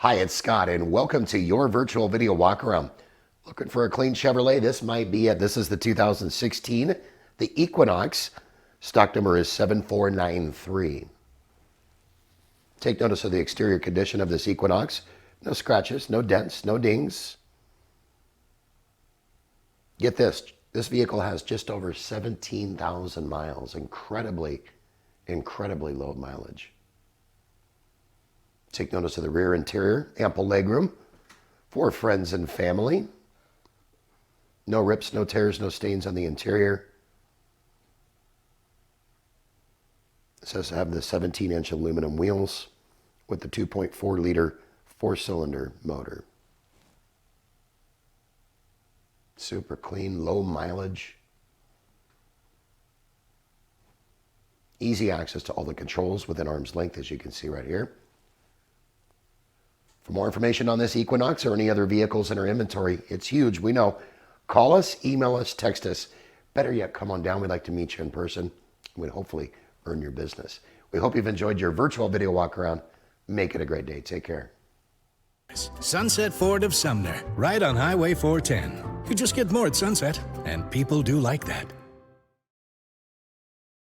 Hi, it's Scott, and welcome to your virtual video walkaround. Looking for a clean Chevrolet? This might be it. This is the 2016, the Equinox. Stock number is 7493. Take notice of the exterior condition of this Equinox. No scratches, no dents, no dings. Get this vehicle has just over 17,000 miles. Incredibly low mileage. Take notice of the rear interior, ample legroom for friends and family. No rips, no tears, no stains on the interior. It says to have the 17-inch aluminum wheels with the 2.4-liter four-cylinder motor. Super clean, low mileage. Easy access to all the controls within arm's length, as you can see right here. For more information on this Equinox or any other vehicles in our inventory, it's huge, we know. Call us, email us, text us. Better yet, come on down. We'd like to meet you in person. We'd hopefully earn your business. We hope you've enjoyed your virtual video walk around. Make it a great day. Take care. Sunset Ford of Sumner, right on Highway 410. You just get more at Sunset, and people do like that.